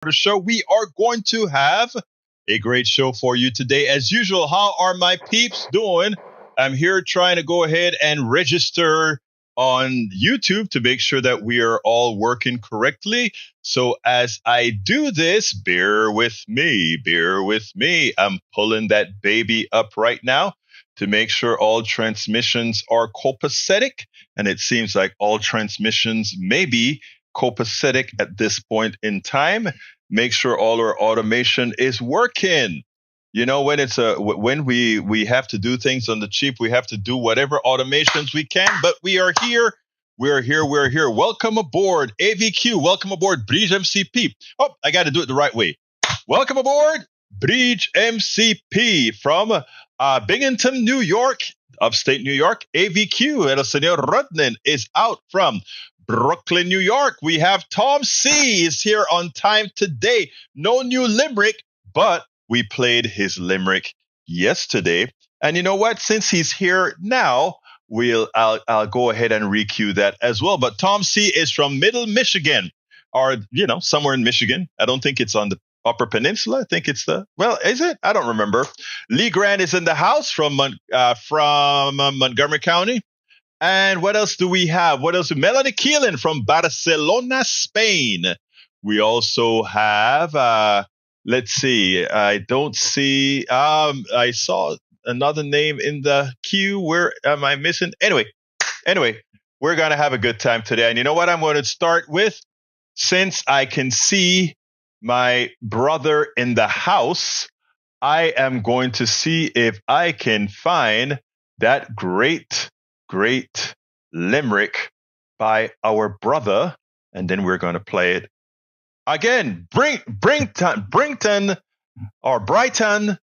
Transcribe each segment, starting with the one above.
The show. We are going to have a great show for you today. As usual, how are my peeps doing? I'm here trying to go ahead and register on YouTube to make sure that we are all working correctly. So as I do this, bear with me, bear with me. I'm pulling that baby up right now to make sure all transmissions are copacetic. And it seems like all transmissions may be copacetic at this point in time. Make sure all our automation is working. You know, when we have to do things on the cheap, we have to do whatever automations we can, but we are here. We're here. Welcome aboard, AVQ. Welcome aboard, Bridge MCP. Oh, I got to do it the right way. Welcome aboard, Bridge MCP from Binghamton, New York, upstate New York. AVQ, El Señor Rudnin is out from Brooklyn, New York. We have Tom C. is here on time today. No new limerick, but we played his limerick yesterday. And you know what? Since he's here now, I'll go ahead and recue that as well. But Tom C. is from Middle Michigan, or somewhere in Michigan. I don't think it's on the Upper Peninsula. I think it's is it? I don't remember. Lee Grant is in the house from Montgomery County. And what else do we have? Melanie Keelan from Barcelona, Spain. We also have, let's see, I don't see, I saw another name in the queue. Where am I missing? Anyway, we're going to have a good time today. And you know what I'm going to start with? Since I can see my brother in the house, I am going to see if I can find that great limerick by our brother, and then we're going to play it again. Brighton,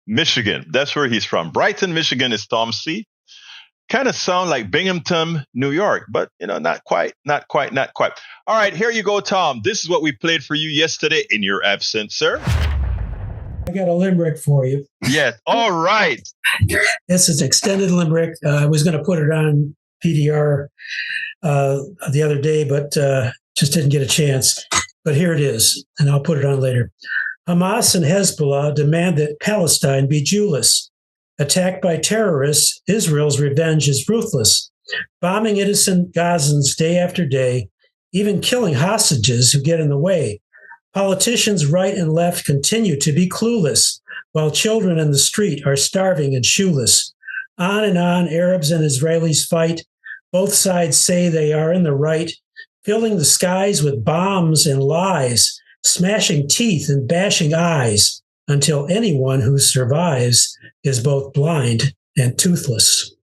Michigan. That's where he's from. Brighton, Michigan is Tom C. Kind of sound like Binghamton, New York, but not quite. All right, here you go, Tom. This is what we played for you yesterday in your absence, sir. I got a limerick for you. Yes. All right. This is extended limerick. I was going to put it on PDR the other day, but just didn't get a chance. But here it is, and I'll put it on later. Hamas and Hezbollah demand that Palestine be Jewless. Attacked by terrorists, Israel's revenge is ruthless, bombing innocent Gazans day after day, even killing hostages who get in the way. Politicians right and left continue to be clueless, while children in the street are starving and shoeless. On and on, Arabs and Israelis fight. Both sides say they are in the right, filling the skies with bombs and lies, smashing teeth and bashing eyes, until anyone who survives is both blind and toothless.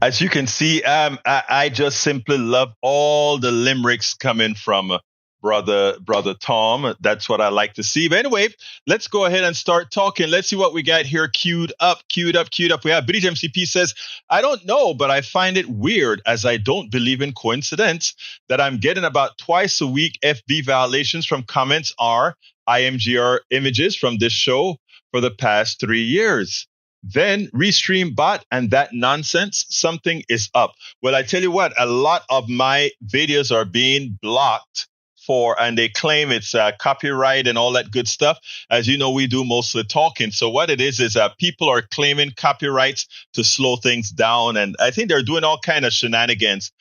As you can see, I just simply love all the limericks coming from Brother Tom. That's what I like to see. But anyway, let's go ahead and start talking. Let's see what we got here queued up. We have British MCP says, I don't know, but I find it weird, as I don't believe in coincidence, that I'm getting about twice a week FB violations from comments are IMGR images from this show for the past 3 years. Then restream bot and that nonsense, something is up. Well, I tell you what, a lot of my videos are being blocked and they claim it's copyright and all that good stuff. As you know, we do most of the talking. So what it is people are claiming copyrights to slow things down. And I think they're doing all kind of shenanigans.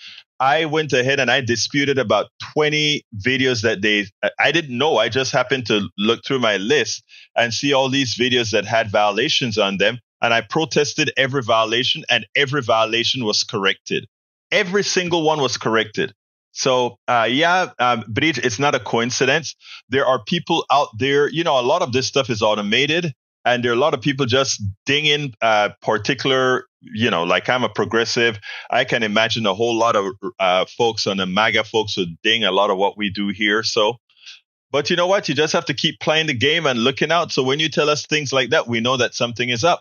I went ahead and I disputed about 20 videos that I didn't know. I just happened to look through my list and see all these videos that had violations on them. And I protested every violation, and every violation was corrected. Every single one was corrected. So, Bridge, it's not a coincidence. There are people out there, a lot of this stuff is automated, and there are a lot of people just dinging particular, like I'm a progressive. I can imagine a whole lot of folks on the MAGA folks would ding a lot of what we do here. So, but you know what? You just have to keep playing the game and looking out. So when you tell us things like that, we know that something is up.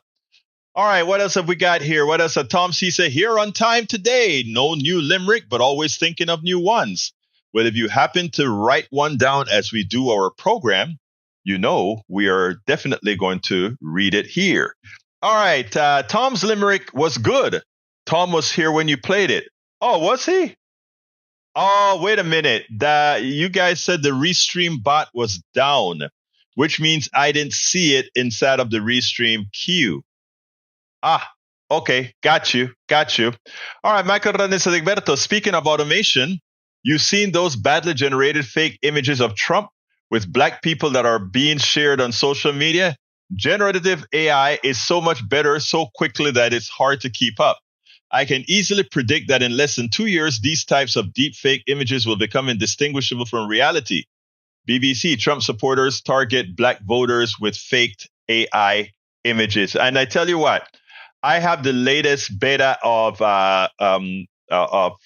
All right, what else have we got here? What else? Tom C. said, here on time today. No new limerick, but always thinking of new ones. Well, if you happen to write one down as we do our program, we are definitely going to read it here. All right, Tom's limerick was good. Tom was here when you played it. Oh, was he? Oh, wait a minute. You guys said the Restream bot was down, which means I didn't see it inside of the Restream queue. Ah, okay. Got you. Got you. All right, Michael Randes Egberto, speaking of automation, you've seen those badly generated fake images of Trump with black people that are being shared on social media. Generative AI is so much better so quickly that it's hard to keep up. I can easily predict that in less than 2 years, these types of deep fake images will become indistinguishable from reality. BBC, Trump supporters target black voters with faked AI images. And I tell you what, I have the latest beta of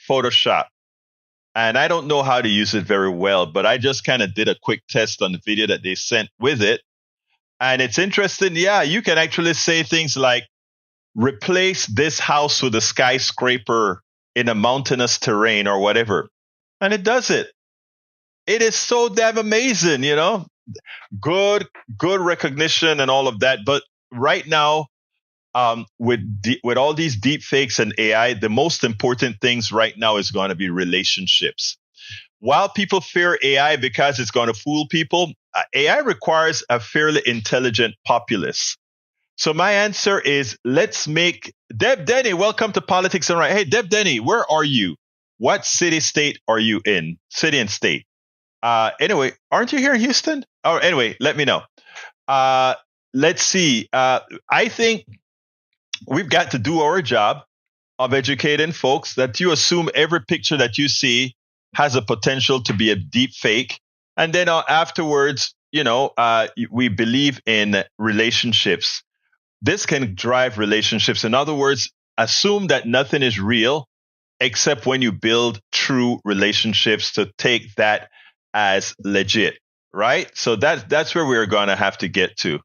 Photoshop. And I don't know how to use it very well, but I just kind of did a quick test on the video that they sent with it. And it's interesting. Yeah, you can actually say things like, replace this house with a skyscraper in a mountainous terrain or whatever. And it does it. It is so damn amazing, you know? Good recognition and all of that. But right now, with all these deep fakes and AI, the most important things right now is going to be relationships. While people fear AI because it's going to fool people, AI requires a fairly intelligent populace. So my answer is, let's make Deb Denny. Welcome to Politics and Right. Hey, Deb Denny, where are you? What city, state are you in? City and state. Anyway, aren't you here in Houston? Oh, anyway, let me know. Let's see. I think we've got to do our job of educating folks that you assume every picture that you see has a potential to be a deep fake. And then afterwards, we believe in relationships. This can drive relationships. In other words, assume that nothing is real except when you build true relationships to take that as legit, right? So that's where we're going to have to get to.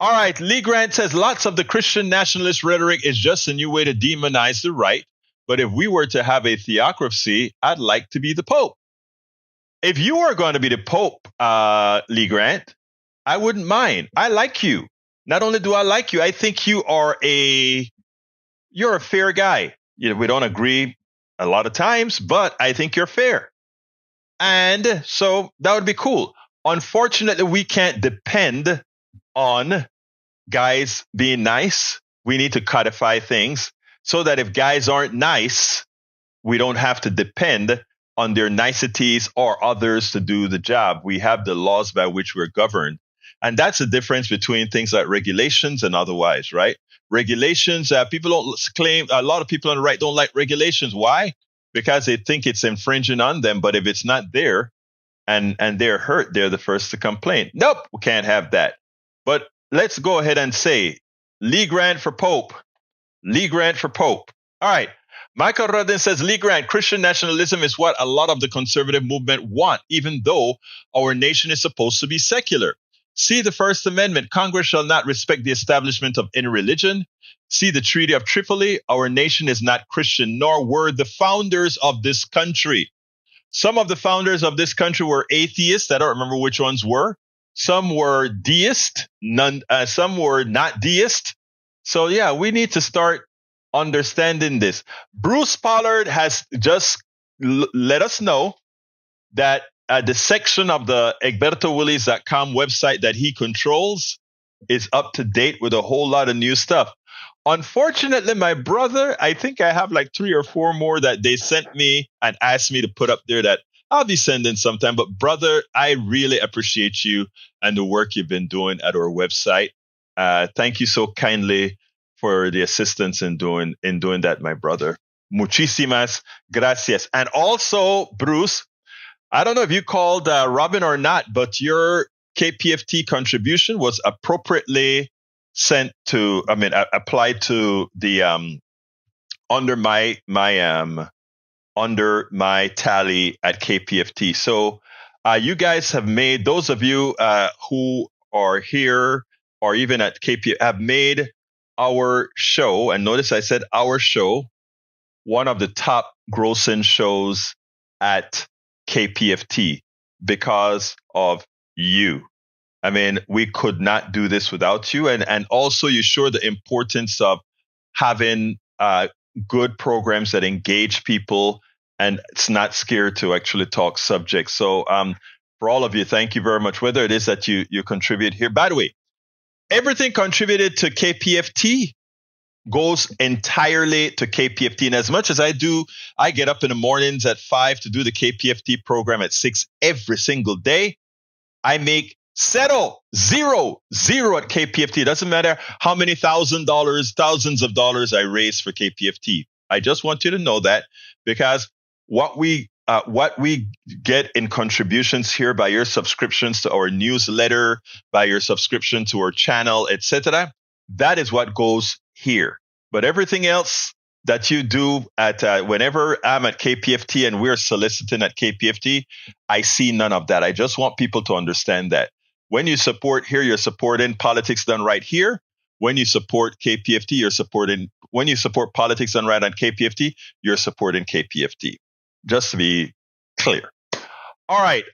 All right. Lee Grant says lots of the Christian nationalist rhetoric is just a new way to demonize the right. But if we were to have a theocracy, I'd like to be the Pope. If you are going to be the Pope, Lee Grant, I wouldn't mind. I like you. Not only do I like you, I think you're a fair guy. We don't agree a lot of times, but I think you're fair. And so that would be cool. Unfortunately, we can't depend on guys being nice. We need to codify things so that if guys aren't nice, we don't have to depend on their niceties or others to do the job. We have the laws by which we're governed. And that's the difference between things like regulations and otherwise, right? Regulations, people don't claim, a lot of people on the right don't like regulations. Why? Because they think it's infringing on them. But if it's not there and they're hurt, they're the first to complain. Nope, we can't have that. But let's go ahead and say, Lee Grant for Pope. Lee Grant for Pope. All right. Michael Rodin says, Lee Grant, Christian nationalism is what a lot of the conservative movement want, even though our nation is supposed to be secular. See the First Amendment. Congress shall not respect the establishment of any religion. See the Treaty of Tripoli. Our nation is not Christian, nor were the founders of this country. Some of the founders of this country were atheists. I don't remember which ones were. Some were deist. Some were not deist. So, yeah, we need to start understanding this. Bruce Pollard has just let us know that the section of the egbertowillies.com website that he controls is up to date with a whole lot of new stuff. Unfortunately, my brother, I think I have like 3 or 4 more that they sent me and asked me to put up there that I'll be sending sometime. But brother, I really appreciate you and the work you've been doing at our website. Thank you so kindly for the assistance in doing that, my brother. Muchísimas gracias. And also, Bruce, I don't know if you called Robin or not, but your KPFT contribution was appropriately applied to the under my tally at KPFT. So you guys have made, those of you who are here or even at KPFT have made our show, and notice I said our show, one of the top grossing shows at KPFT because of you. I mean, we could not do this without you. And also you show the importance of having good programs that engage people and it's not scared to actually talk subjects. So for all of you, thank you very much. Whether it is that you contribute here. By the way, everything contributed to KPFT goes entirely to KPFT. And as much as I get up in the mornings at 5 to do the KPFT program at 6 every single day. I make zero at KPFT. It doesn't matter how many thousands of dollars I raise for KPFT. I just want you to know that, because what we get in contributions here by your subscriptions to our newsletter, by your subscription to our channel, etc., that is what goes here. But everything else that you do at whenever I'm at KPFT and we're soliciting at KPFT, I see none of that. I just want people to understand that. When you support here, you're supporting politics done right here. When you support KPFT, you're supporting. When you support politics done right on KPFT, you're supporting KPFT. Just to be clear. All right.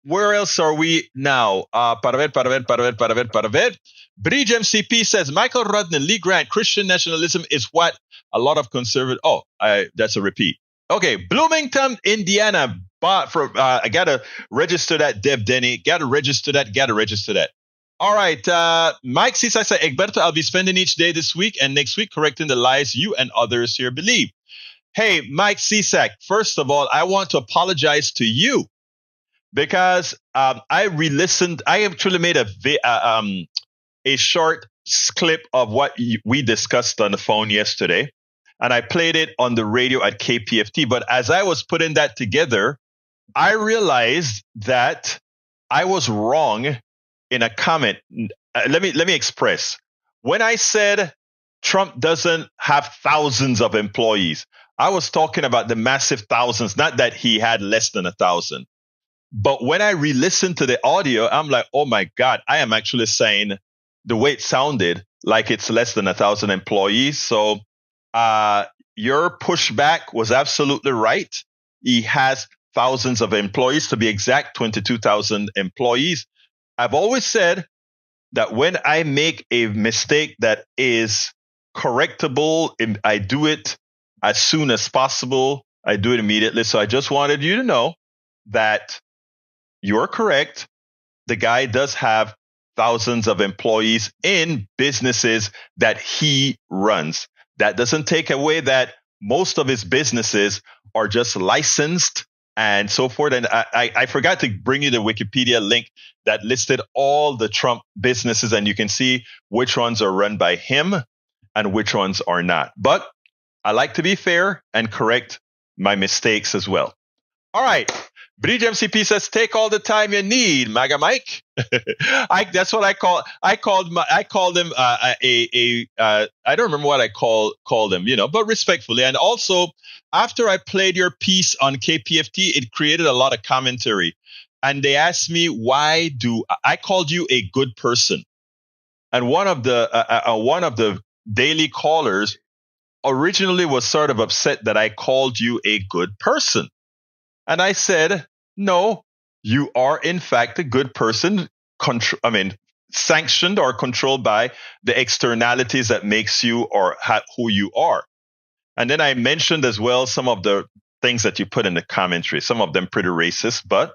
Where else are we now? Para ver. Bridge MCP says Michael Rudnan, Lee Grant, Christian nationalism is what a lot of conservative. Oh, that's a repeat. Okay, Bloomington, Indiana. I gotta register that. Deb Denny, gotta register that. All right, Mike Cisa said, Egberto, I'll be spending each day this week and next week correcting the lies you and others here believe. Hey, Mike Cisak, first of all, I want to apologize to you because I re-listened. I actually made a short clip of what we discussed on the phone yesterday, and I played it on the radio at KPFT. But as I was putting that together, I realized that I was wrong in a comment. Let me express. When I said Trump doesn't have thousands of employees, I was talking about the massive thousands, not that he had less than 1,000. But when I re-listened to the audio, I'm like, oh my God, I am actually saying the way it sounded like it's less than 1,000 employees. So your pushback was absolutely right. He has thousands of employees, to be exact, 22,000 employees. I've always said that when I make a mistake that is correctable, I do it as soon as possible. I do it immediately. So I just wanted you to know that you're correct. The guy does have thousands of employees in businesses that he runs. That doesn't take away that most of his businesses are just licensed and so forth. And I forgot to bring you the Wikipedia link that listed all the Trump businesses, and you can see which ones are run by him and which ones are not. But I like to be fair and correct my mistakes as well. All right. Bridge MCP says, take all the time you need, MAGA Mike. That's what I called him I don't remember what I called him, but respectfully. And also, after I played your piece on KPFT, it created a lot of commentary. And they asked me, why do I called you a good person? And one of the daily callers originally was sort of upset that I called you a good person. And I said, no, you are in fact a good person, sanctioned or controlled by the externalities that makes you or who you are. And then I mentioned as well some of the things that you put in the commentary, some of them pretty racist, but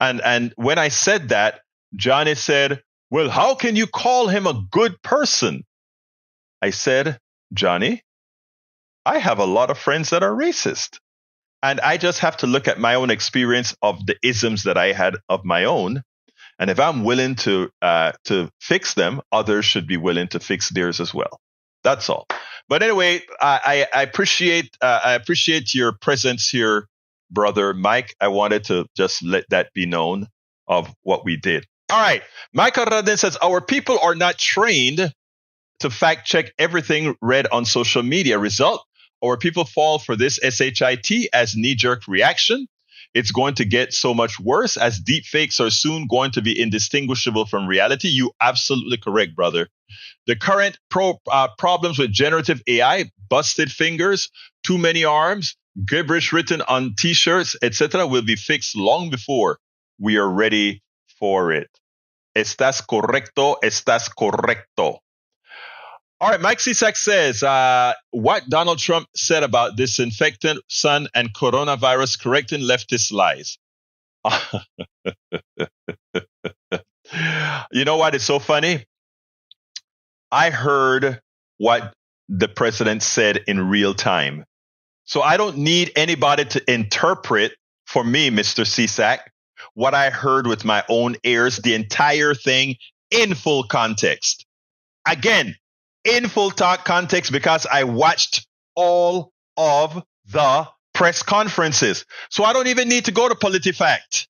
and when I said that, Johnny said, well, how can you call him a good person? I said, Johnny, I have a lot of friends that are racist. And I just have to look at my own experience of the isms that I had of my own. And if I'm willing to fix them, others should be willing to fix theirs as well. That's all. But anyway, I appreciate your presence here, brother Mike. I wanted to just let that be known of what we did. All right. Michael Radin says, our people are not trained to fact check everything read on social media. Result, our people fall for this SHIT as knee-jerk reaction. It's going to get so much worse as deep fakes are soon going to be indistinguishable from reality. You absolutely correct, brother. The current problems with generative AI, busted fingers, too many arms, gibberish written on T-shirts, etc., will be fixed long before we are ready for it. Estás correcto. All right, Mike Cisak says, what Donald Trump said about disinfectant, sun, and coronavirus correcting leftist lies. You know what? It's so funny. I heard what the president said in real time. So I don't need anybody to interpret for me, Mr. Cisak, what I heard with my own ears, the entire thing in full context. Again, in full context, because I watched all of the press conferences. So I don't even need to go to PolitiFact.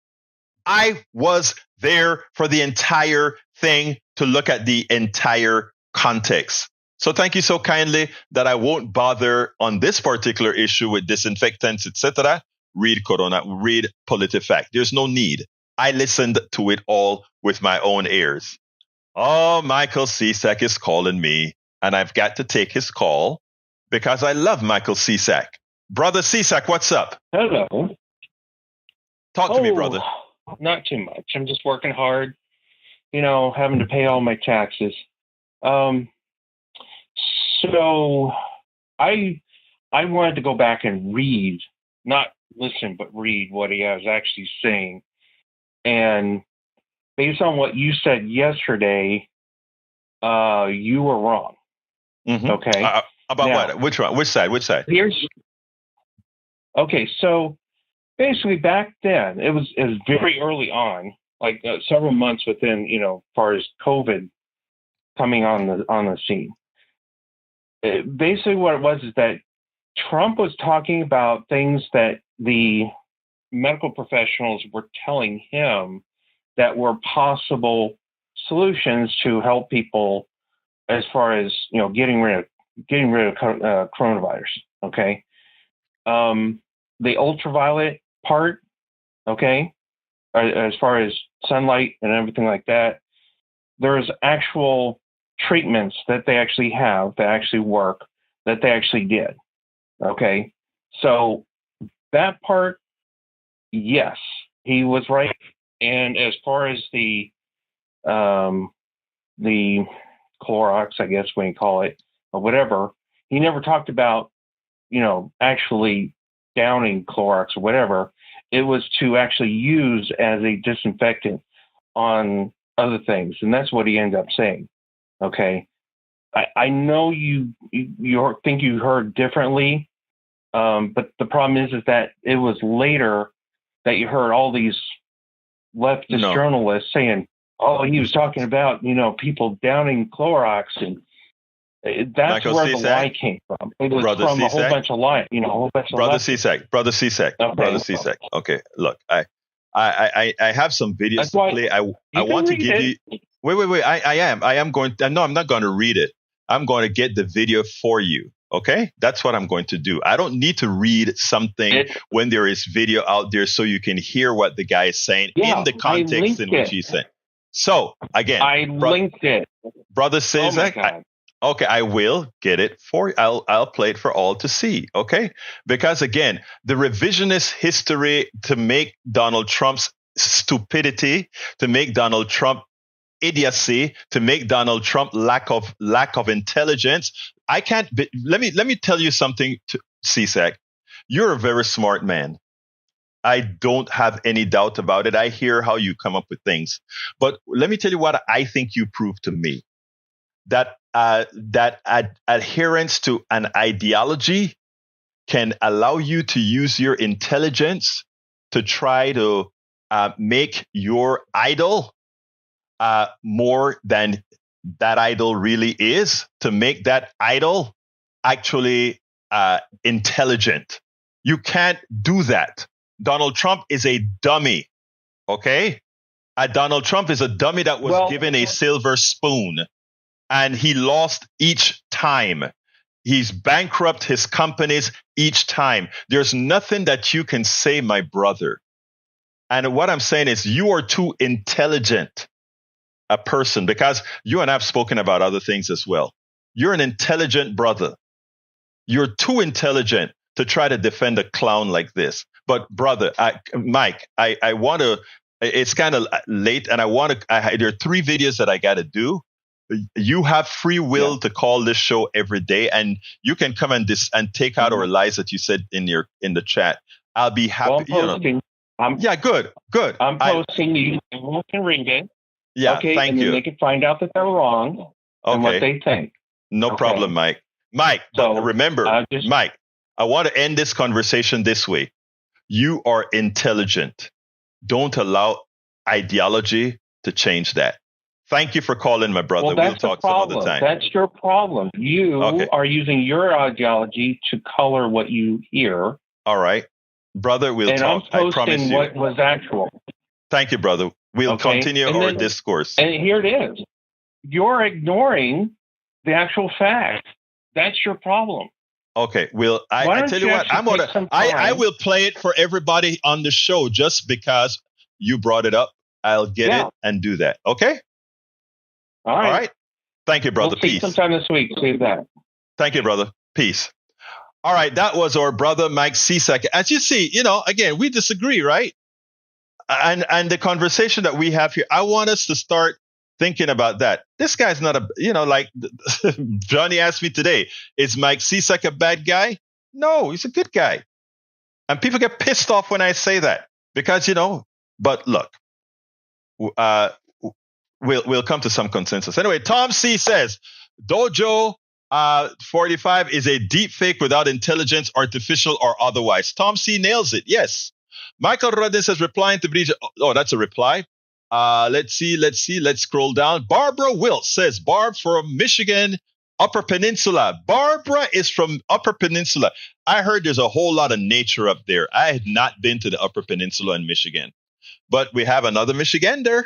I was there for the entire thing to look at the entire context. So thank you so kindly that I won't bother on this particular issue with disinfectants, etc. Read PolitiFact. There's no need. I listened to it all with my own ears. Oh, Michael Cisak is calling me, and I've got to take his call because I love Michael Cisak. Brother Cisak, what's up? Hello. Talk to me, brother. Not too much. I'm just working hard, having to pay all my taxes. So I wanted to go back and read, not listen, but read what he was actually saying. And based on what you said yesterday, you were wrong. Mm-hmm. Okay. About now, what? Which one? Which side? Okay. So basically back then, it was very early on, like several months within, as far as COVID coming on the scene. Basically what it was is that Trump was talking about things that the medical professionals were telling him that were possible solutions to help people as far as, getting rid of coronavirus. Okay. The ultraviolet part, okay, as far as sunlight and everything like that, there's actual treatments that they actually have that actually work, that they actually did. Okay. So that part, yes, he was right. And as far as the Clorox, I guess we can call it, or whatever, he never talked about, actually downing Clorox or whatever. It was to actually use as a disinfectant on other things. And that's what he ended up saying. Okay. I know you think you heard differently, but the problem is that it was later that you heard all these leftist journalists saying, "Oh, he was talking about people downing Clorox," and that's Michael where Cisak, the lie came from. It was Brother from Cisak, a whole bunch of lie, a whole bunch of Brother Cisak. Okay, look, I have some videos to play. I want to give you. Wait. I am going. No, I'm not going to read it. I'm going to get the video for you. Okay, that's what I'm going to do. I don't need to read something when there is video out there so you can hear what the guy is saying in the context in which he's saying. So again, I linked it, Brother Cisak. Okay, I will get it for you. I'll play it for all to see. Okay, because again, the revisionist history to make Donald Trump's stupidity, to make Donald Trump idiocy, to make Donald Trump lack of intelligence. I can't. Let me tell you something, Cisak. You're a very smart man. I don't have any doubt about it. I hear how you come up with things, but let me tell you what I think you proved to me. That adherence to an ideology can allow you to use your intelligence to try to make your idol more than that idol really is, to make that idol actually intelligent. You can't do that. Donald Trump is a dummy, okay? Donald Trump is a dummy that was given a silver spoon, and he lost each time. He's bankrupt his companies each time. There's nothing that you can say, my brother. And what I'm saying is you are too intelligent a person, because you and I have spoken about other things as well. You're an intelligent brother. You're too intelligent to try to defend a clown like this. But brother, Mike, I want to, it's kind of late, and there are 3 videos that I got to do you have free will to call this show every day, and you can come and take out our lies that you said in the chat. I'll be happy. Well, I'm posting. Good. I'm posting. You can read it. Yeah, okay, thank and then you. they can find out that they're wrong and what they think. No problem, Mike. Mike, so, remember, Mike, I want to end this conversation this way. You are intelligent. Don't allow ideology to change that. Thank you for calling, my brother. We'll talk some other time. That's your problem. You are using your ideology to color what you hear. All right. Brother, we'll talk. I'm posting I promise you. What was actual. Thank you, brother. We'll continue our discourse. And here it is. You're ignoring the actual fact. That's your problem. Okay. Well, I tell you what, I will play it for everybody on the show just because you brought it up. I'll get it and do that. Okay? All right. Thank you, brother. Peace. Sometime this week. Save that. Thank you, brother. Peace. All right. That was our brother, Mike Cisak. As you see, again, we disagree, right? And the conversation that we have here, I want us to start thinking about that. This guy's not like Johnny asked me today, is Mike Cisak a bad guy? No, he's a good guy. And people get pissed off when I say that because, but look, we'll come to some consensus. Anyway, Tom C says, Dojo 45 is a deep fake without intelligence, artificial or otherwise. Tom C nails it. Yes. Michael Rodin says, replying to Bridget. Oh, that's a reply. Let's see. Let's scroll down. Barbara Wilt says, Barb from Michigan, Upper Peninsula. Barbara is from Upper Peninsula. I heard there's a whole lot of nature up there. I had not been to the Upper Peninsula in Michigan, but we have another Michigander.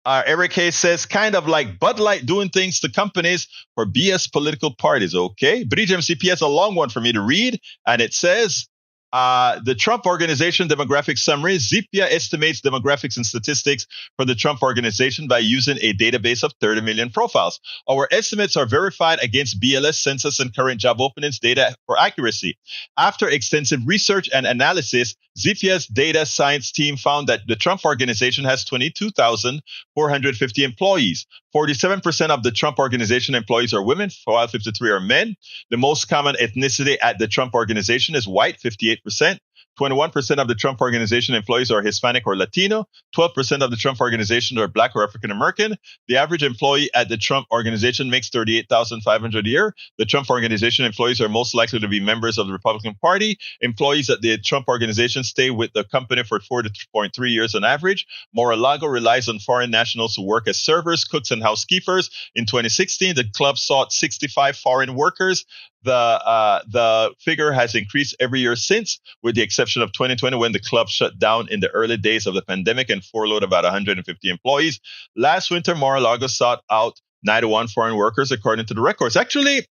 Eric Hayes says, kind of like Bud Light doing things to companies for BS political parties. Okay. Bridge MCP has a long one for me to read. And it says, the Trump Organization Demographic Summary. Zipia estimates demographics and statistics for the Trump Organization by using a database of 30 million profiles. Our estimates are verified against BLS census and current job openings data for accuracy. After extensive research and analysis, Zipia's data science team found that the Trump Organization has 22,450 employees. 47% of the Trump Organization employees are women, while 53% are men. The most common ethnicity at the Trump Organization is white, 58%. 21% of the Trump Organization employees are Hispanic or Latino. 12% of the Trump Organization are Black or African American. The average employee at the Trump Organization makes $38,500 a year. The Trump Organization employees are most likely to be members of the Republican Party. Employees at the Trump Organization stay with the company for 4.3 years on average. Mar-a-Lago relies on foreign nationals who work as servers, cooks, and housekeepers. In 2016, the club sought 65 foreign workers. The figure has increased every year since, with the exception of 2020 when the club shut down in the early days of the pandemic and furloughed about 150 employees. Last winter, Mar-a-Lago sought out 91 foreign workers, according to the records. Actually,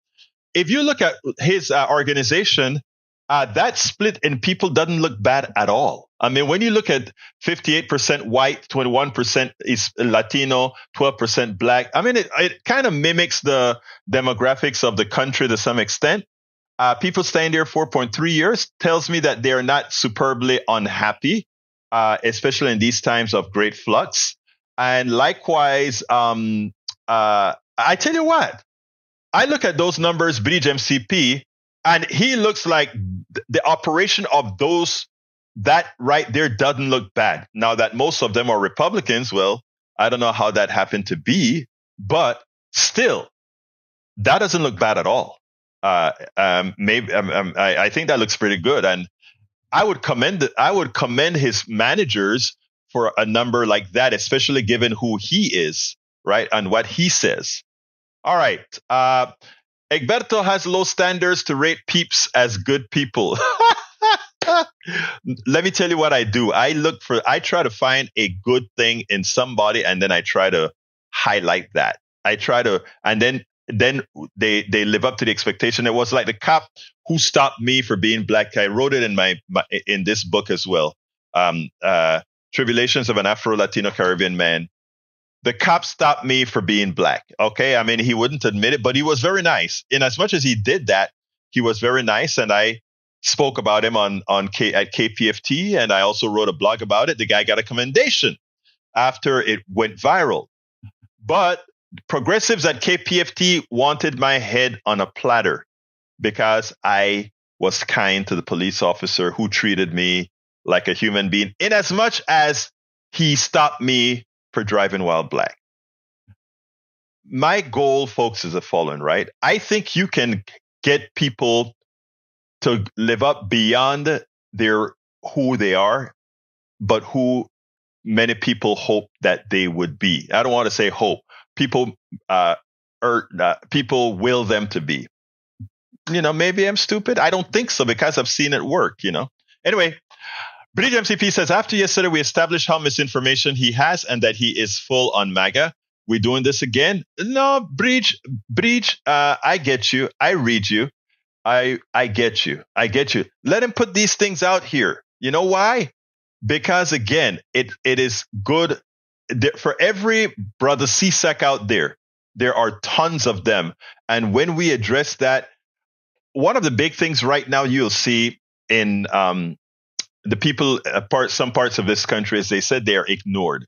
if you look at his organization, that split in people doesn't look bad at all. I mean, when you look at 58% white, 21% is Latino, 12% Black, I mean, it kind of mimics the demographics of the country to some extent. People staying there 4.3 years tells me that they're not superbly unhappy, especially in these times of great flux. And likewise, I tell you what, I look at those numbers, Bridge MCP, and he looks like the operation of those, that right there doesn't look bad. Now that most of them are Republicans, well, I don't know how that happened to be, but still, that doesn't look bad at all. I think that looks pretty good, and I would commend his managers for a number like that, especially given who he is, right, and what he says. All right. Egberto has low standards to rate peeps as good people. Let me tell you what I do. I try to find a good thing in somebody, and then I try to highlight that. And then they live up to the expectation. It was like the cop who stopped me for being Black. I wrote it in this book as well. Tribulations of an Afro-Latino Caribbean Man. The cop stopped me for being Black. Okay. I mean, he wouldn't admit it, but he was very nice. In as much as he did that, he was very nice. And I spoke about him at KPFT. And I also wrote a blog about it. The guy got a commendation after it went viral. But progressives at KPFT wanted my head on a platter because I was kind to the police officer who treated me like a human being, in as much as he stopped me for driving while black. My goal, folks, is the following, right? I think you can get people to live up beyond who they are, but who many people hope that they would be. I don't want to say hope. People will them to be. Maybe I'm stupid. I don't think so because I've seen it work, Anyway, British MCP says, after yesterday, we established how misinformation he has and that he is full on MAGA. We doing this again? No, Breach, I get you. I read you. I get you. Let him put these things out here. You know why? Because again, it is good for every brother CSEC out there. There are tons of them. And when we address that, one of the big things right now you'll see in the people, some parts of this country, is they said they are ignored.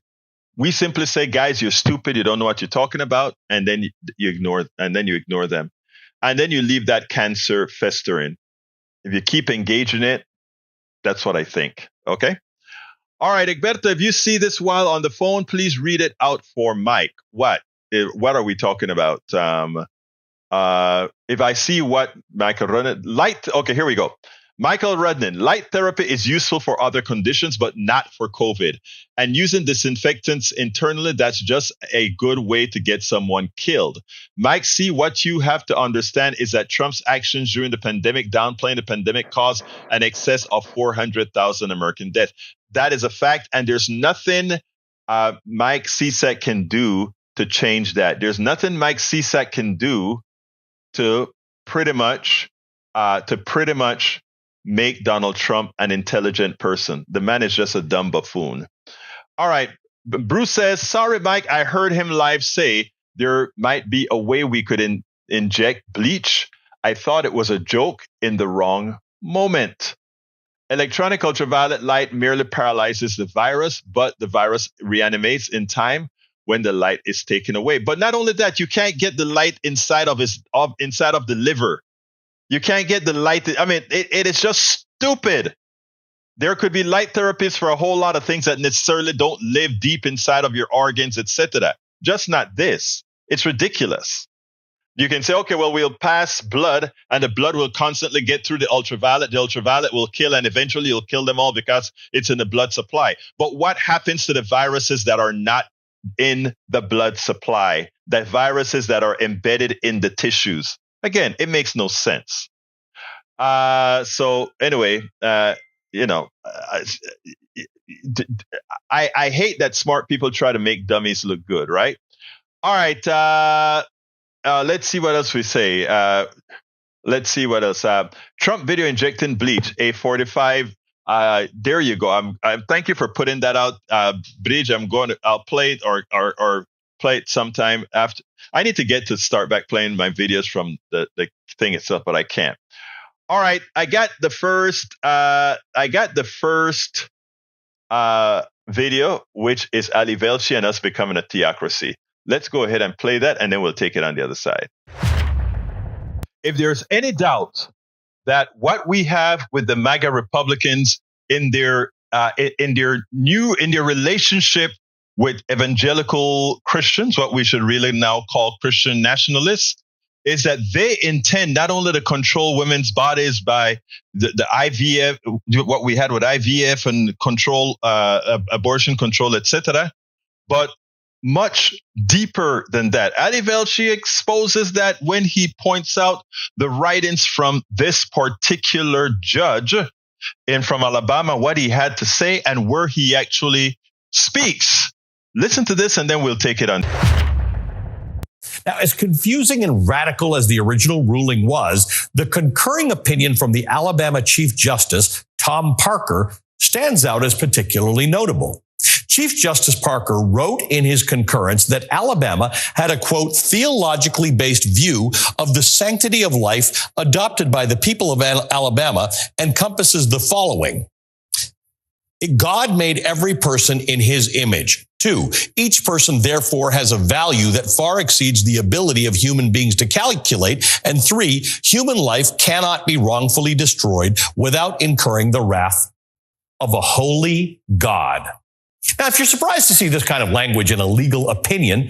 We simply say, guys, you're stupid. You don't know what you're talking about. And then you ignore them. And then you leave that cancer festering. If you keep engaging it, that's what I think. Okay. All right, Egberto, if you see this while on the phone, please read it out for Mike. What are we talking about? If I see what Michael Rudnin, okay, here we go. Michael Rudnin, light therapy is useful for other conditions, but not for COVID. And using disinfectants internally, that's just a good way to get someone killed. Mike C., what you have to understand is that Trump's actions during the pandemic, downplaying the pandemic, caused an excess of 400,000 American deaths. That is a fact, and there's nothing Mike CSEC can do to change that. There's nothing Mike CSEC can do to pretty much make Donald Trump an intelligent person. The man is just a dumb buffoon. All right. Bruce says, sorry, Mike, I heard him live say there might be a way we could inject bleach. I thought it was a joke in the wrong moment. Electronic ultraviolet light merely paralyzes the virus, but the virus reanimates in time when the light is taken away. But not only that, you can't get the light inside of the liver. You can't get the light. It is just stupid. There could be light therapies for a whole lot of things that necessarily don't live deep inside of your organs, etc. Just not this. It's ridiculous. You can say, okay, well, we'll pass blood and the blood will constantly get through the ultraviolet. The ultraviolet will kill and eventually you'll kill them all because it's in the blood supply. But what happens to the viruses that are not in the blood supply? The viruses that are embedded in the tissues? Again, it makes no sense. So anyway, I hate that smart people try to make dummies look good, right? All right. Let's see what else we say. Let's see what else. Trump video injecting bleach, A45. There you go. Thank you for putting that out, Bridge. I'll play it or play it sometime after. I need to start back playing my videos from the thing itself, but I can't. All right, I got the first video, which is Ali Velshi and us becoming a theocracy. Let's go ahead and play that, and then we'll take it on the other side. If there's any doubt that what we have with the MAGA Republicans in their relationship with evangelical Christians, what we should really now call Christian nationalists, is that they intend not only to control women's bodies by the IVF, what we had with IVF and control, abortion control, etc., but much deeper than that. Ali Velshi exposes that when he points out the writings from this particular judge from Alabama, what he had to say and where he actually speaks. Listen to this and then we'll take it on. Now, as confusing and radical as the original ruling was, the concurring opinion from the Alabama Chief Justice, Tom Parker, stands out as particularly notable. Chief Justice Parker wrote in his concurrence that Alabama had a, quote, theologically based view of the sanctity of life adopted by the people of Alabama encompasses the following. God made every person in his image. 2, each person therefore has a value that far exceeds the ability of human beings to calculate. And 3, human life cannot be wrongfully destroyed without incurring the wrath of a holy God. Now, if you're surprised to see this kind of language in a legal opinion,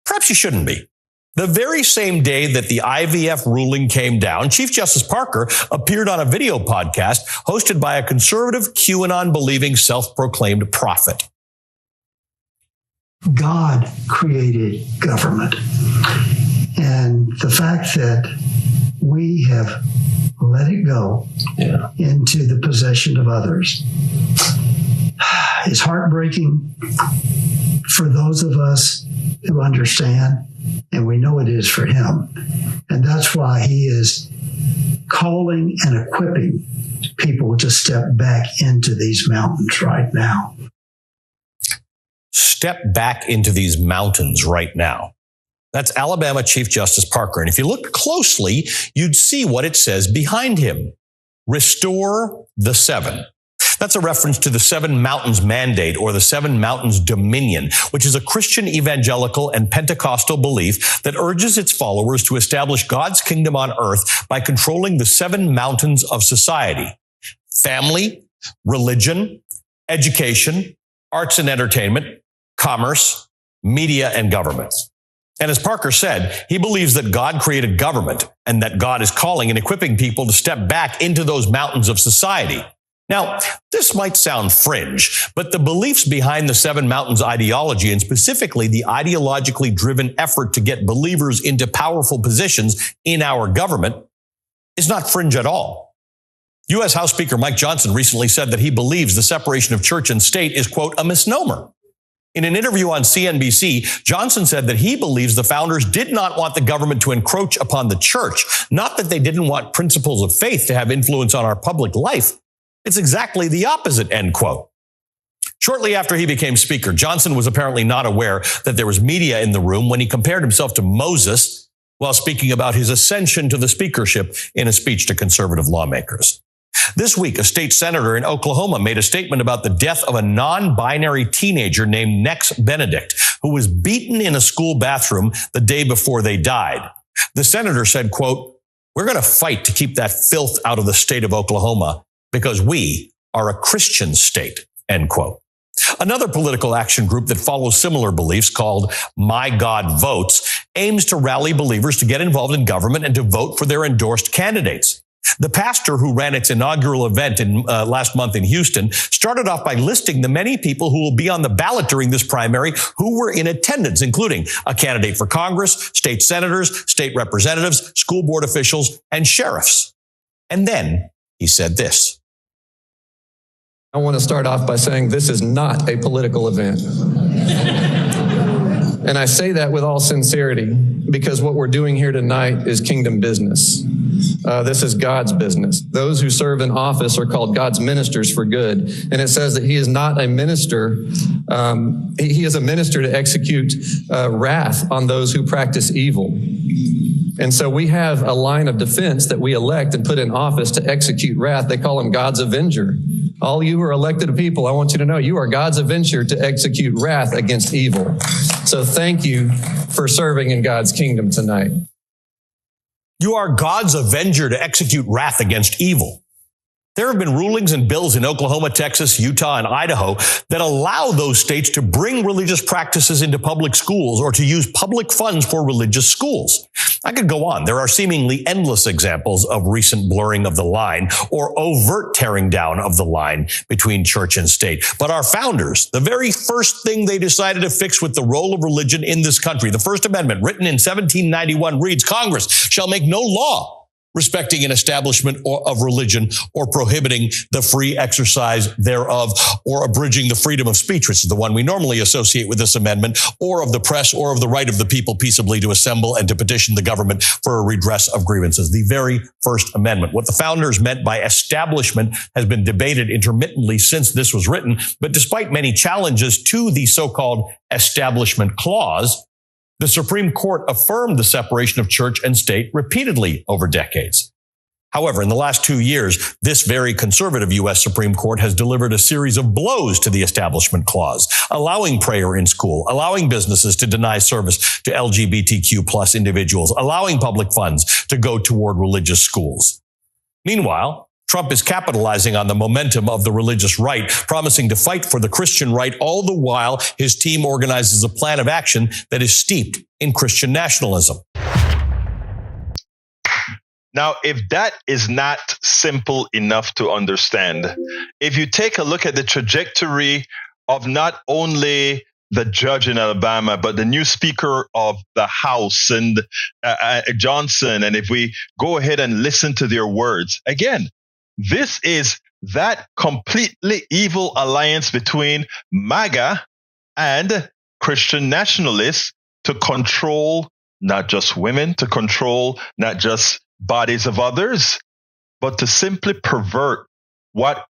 perhaps you shouldn't be. The very same day that the IVF ruling came down, Chief Justice Parker appeared on a video podcast hosted by a conservative, QAnon-believing, self-proclaimed prophet. God created government. And the fact that we have let it go into the possession of others is heartbreaking for those of us who understand, and we know it is for him. And that's why he is calling and equipping people to step back into these mountains right now. Step back into these mountains right now. That's Alabama Chief Justice Parker. And if you look closely, you'd see what it says behind him. Restore the 7. That's a reference to the 7 Mountains Mandate, or the 7 Mountains Dominion, which is a Christian evangelical and Pentecostal belief that urges its followers to establish God's kingdom on earth by controlling the 7 mountains of society: family, religion, education, arts and entertainment, commerce, media, and governments. And as Parker said, he believes that God created government and that God is calling and equipping people to step back into those mountains of society. Now, this might sound fringe, but the beliefs behind the 7 Mountains ideology, and specifically the ideologically driven effort to get believers into powerful positions in our government, is not fringe at all. U.S. House Speaker Mike Johnson recently said that he believes the separation of church and state is, quote, a misnomer. In an interview on CNBC, Johnson said that he believes the founders did not want the government to encroach upon the church, not that they didn't want principles of faith to have influence on our public life. It's exactly the opposite, end quote. Shortly after he became speaker, Johnson was apparently not aware that there was media in the room when he compared himself to Moses while speaking about his ascension to the speakership in a speech to conservative lawmakers. This week, a state senator in Oklahoma made a statement about the death of a non-binary teenager named Nex Benedict, who was beaten in a school bathroom the day before they died. The senator said, quote, "We're going to fight to keep that filth out of the state of Oklahoma because we are a Christian state," end quote. Another political action group that follows similar beliefs, called My God Votes, aims to rally believers to get involved in government and to vote for their endorsed candidates. The pastor who ran its inaugural event last month in Houston started off by listing the many people who will be on the ballot during this primary who were in attendance, including a candidate for Congress, state senators, state representatives, school board officials, and sheriffs. And then he said this. I want to start off by saying this is not a political event. And I say that with all sincerity because what we're doing here tonight is kingdom business. This is God's business. Those who serve in office are called God's ministers for good. And it says that he is not a minister. He is a minister to execute wrath on those who practice evil. And so we have a line of defense that we elect and put in office to execute wrath. They call him God's avenger. All you who are elected people, I want you to know you are God's avenger to execute wrath against evil. So thank you for serving in God's kingdom tonight. You are God's avenger to execute wrath against evil. There have been rulings and bills in Oklahoma, Texas, Utah, and Idaho that allow those states to bring religious practices into public schools or to use public funds for religious schools. I could go on. There are seemingly endless examples of recent blurring of the line or overt tearing down of the line between church and state. But our founders, the very first thing they decided to fix with the role of religion in this country, the First Amendment, written in 1791, reads, "Congress shall make no law respecting an establishment of religion or prohibiting the free exercise thereof or abridging the freedom of speech," which is the one we normally associate with this amendment, "or of the press or of the right of the people peaceably to assemble and to petition the government for a redress of grievances." The very First Amendment. What the founders meant by establishment has been debated intermittently since this was written, but despite many challenges to the so-called Establishment Clause, the Supreme Court affirmed the separation of church and state repeatedly over decades. However, in the last 2 years, this very conservative U.S. Supreme Court has delivered a series of blows to the Establishment Clause, allowing prayer in school, allowing businesses to deny service to LGBTQ plus individuals, allowing public funds to go toward religious schools. Meanwhile, Trump is capitalizing on the momentum of the religious right, promising to fight for the Christian right, all the while his team organizes a plan of action that is steeped in Christian nationalism. Now, if that is not simple enough to understand, if you take a look at the trajectory of not only the judge in Alabama, but the new Speaker of the House and Johnson, and if we go ahead and listen to their words, again, this is that completely evil alliance between MAGA and Christian nationalists to control not just women, to control not just bodies of others, but to simply pervert what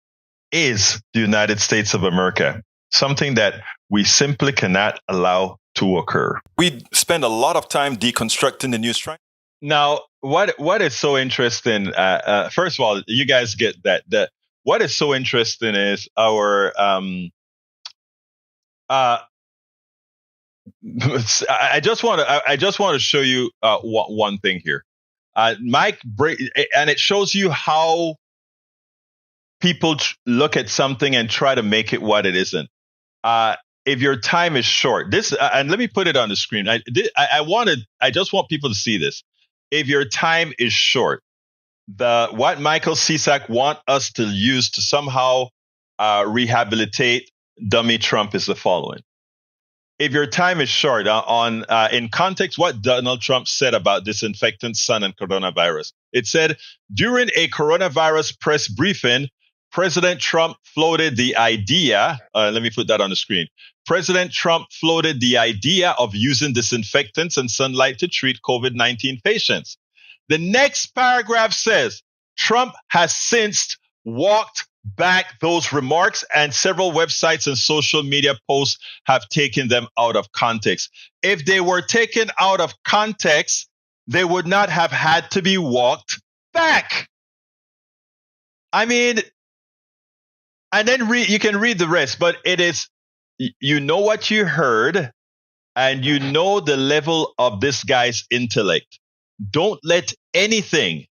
is the United States of America, something that we simply cannot allow to occur. We spend a lot of time deconstructing the news track. Now, what is so interesting, first of all, you guys get that what is so interesting is our, I just want to show you one thing here. Mike, and it shows you how people look at something and try to make it what it isn't. If your time is short, and let me put it on the screen. I just want people to see this. If your time is short, what Michael Cisak want us to use to somehow rehabilitate dummy Trump is the following. If your time is short, in context, what Donald Trump said about disinfectant sun and coronavirus. It said, during a coronavirus press briefing, President Trump floated the idea, let me put that on the screen. President Trump floated the idea of using disinfectants and sunlight to treat COVID-19 patients. The next paragraph says, Trump has since walked back those remarks, and several websites and social media posts have taken them out of context. If they were taken out of context, they would not have had to be walked back. I mean, and then you can read the rest, but it is, you know what you heard, and you know the level of this guy's intellect. Don't let anything,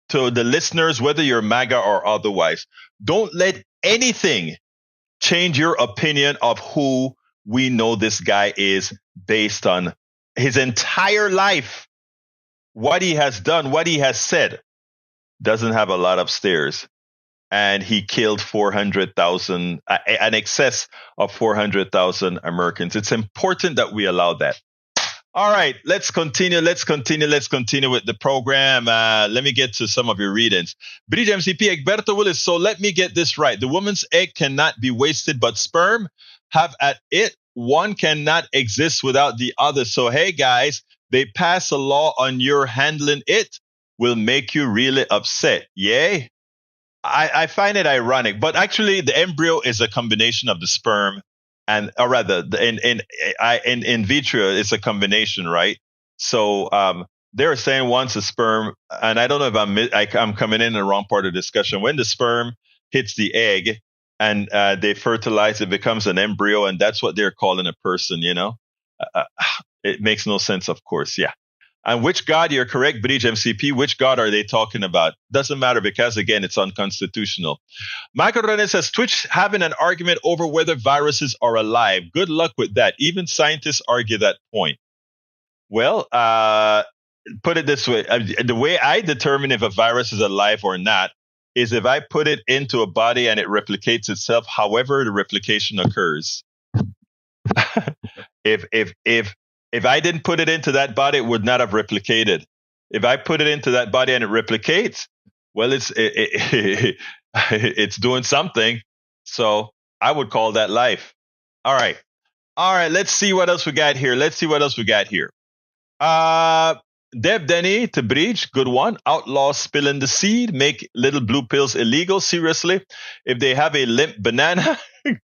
to the listeners, whether you're MAGA or otherwise, don't let anything change your opinion of who we know this guy is based on his entire life. What he has done, what he has said, doesn't have a lot of stairs. And he killed 400,000, an excess of 400,000 Americans. It's important that we allow that. All right, let's continue with the program. Let me get to some of your readings. Bridge MCP, Egberto Willis. So let me get this right. The woman's egg cannot be wasted, but sperm have at it. One cannot exist without the other. So, hey, guys, they pass a law on your handling it will make you really upset. Yay? I find it ironic, but actually the embryo is a combination of the sperm and, or rather, in vitro, it's a combination, right? So they're saying once a sperm, and I don't know if I'm coming in the wrong part of the discussion. When the sperm hits the egg and they fertilize, it becomes an embryo, and that's what they're calling a person. You know, it makes no sense, of course. Yeah. And which God, you're correct, Bridge MCP, which God are they talking about? Doesn't matter because, again, it's unconstitutional. Michael Rene says, Twitch having an argument over whether viruses are alive. Good luck with that. Even scientists argue that point. Well, put it this way. The way I determine if a virus is alive or not is if I put it into a body and it replicates itself, however the replication occurs. If I didn't put it into that body, it would not have replicated. If I put it into that body and it replicates, well, it's doing something. So I would call that life. All right. Let's see what else we got here. Deb Denny to Bridge, good one. Outlaw spilling the seed, make little blue pills illegal. Seriously, if they have a limp banana, Good.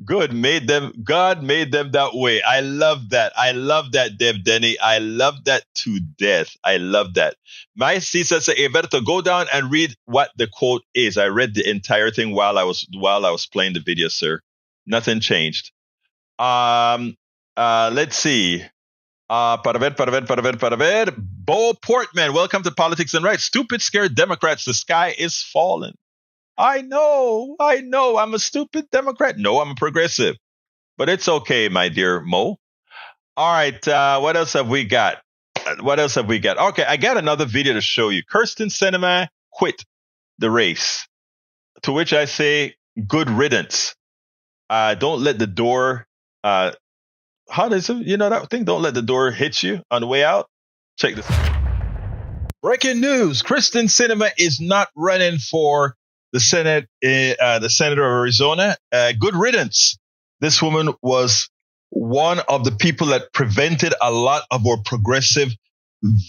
God made them that way. I love that. I love that, Deb Denny. I love that to death. I love that. My sister said, Alberto, go down and read what the quote is. I read the entire thing while I was playing the video, sir. Nothing changed. Let's see. Para ver. Bo Portman, welcome to Politics and Rights. Stupid, scared Democrats. The sky is falling. I know. I'm a stupid Democrat. No, I'm a progressive. But it's okay, my dear Mo. All right. What else have we got? Okay, I got another video to show you. Kyrsten Sinema quit the race. To which I say, good riddance. Don't let the door... how does it, that thing? Don't let the door hit you on the way out. Check this out. Breaking news. Kyrsten Sinema is not running for the Senate, the senator of Arizona. Good riddance. This woman was one of the people that prevented a lot of our progressive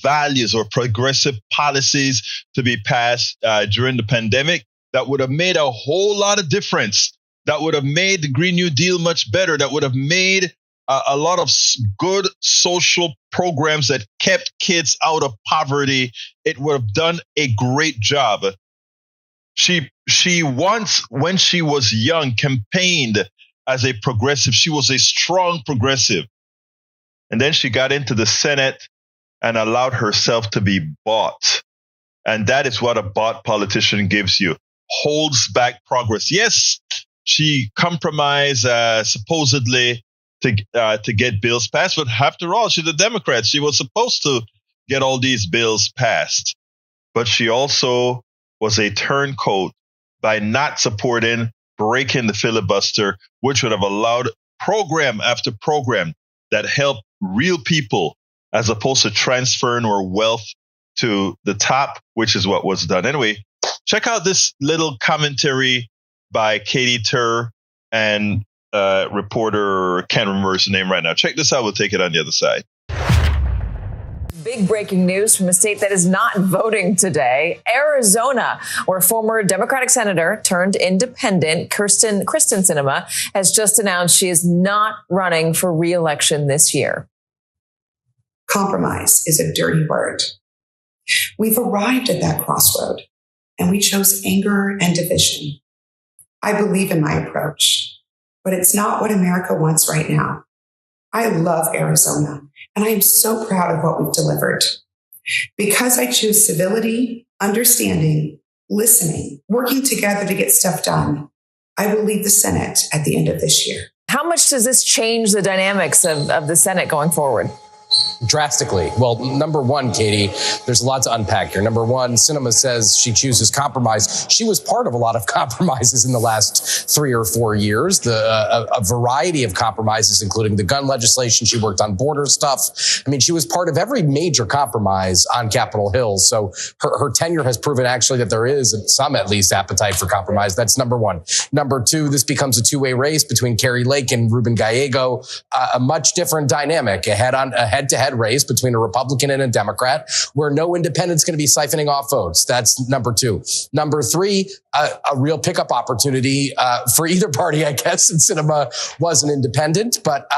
values or progressive policies to be passed during the pandemic that would have made a whole lot of difference. That would have made the Green New Deal much better. That would have made a lot of good social programs that kept kids out of poverty. It would have done a great job. She once, when she was young, campaigned as a progressive. She was a strong progressive. And then she got into the Senate and allowed herself to be bought. And that is what a bought politician gives you. Holds back progress. Yes, she compromised supposedly to get bills passed. But after all, she's a Democrat. She was supposed to get all these bills passed. But she also was a turncoat by not supporting breaking the filibuster, which would have allowed program after program that helped real people as opposed to transferring our wealth to the top, which is what was done. Anyway, check out this little commentary by Katie Tur and reporter, can't remember his name right now. Check this out. We'll take it on the other side. Big breaking news from a state that is not voting today, Arizona, where former Democratic Senator turned independent Kyrsten Sinema has just announced she is not running for re-election this year. Compromise is a dirty word. We've arrived at that crossroad, and we chose anger and division. I believe in my approach, but it's not what America wants right now. I love Arizona, and I am so proud of what we've delivered. Because I choose civility, understanding, listening, working together to get stuff done, I will lead the Senate at the end of this year. How much does this change the dynamics of the Senate going forward? Drastically. Well, number one, Katie, there's a lot to unpack here. Number one, Sinema says she chooses compromise. She was part of a lot of compromises in the last 3 or 4 years, a variety of compromises, including the gun legislation. She worked on border stuff. I mean, she was part of every major compromise on Capitol Hill. So her tenure has proven actually that there is some, at least, appetite for compromise. That's number one. Number two, this becomes a two-way race between Kari Lake and Ruben Gallego, a much different dynamic, a head-to-head race between a Republican and a Democrat, where no independent's going to be siphoning off votes. That's number two. Number three, a real pickup opportunity for either party, I guess. And Sinema was an independent, but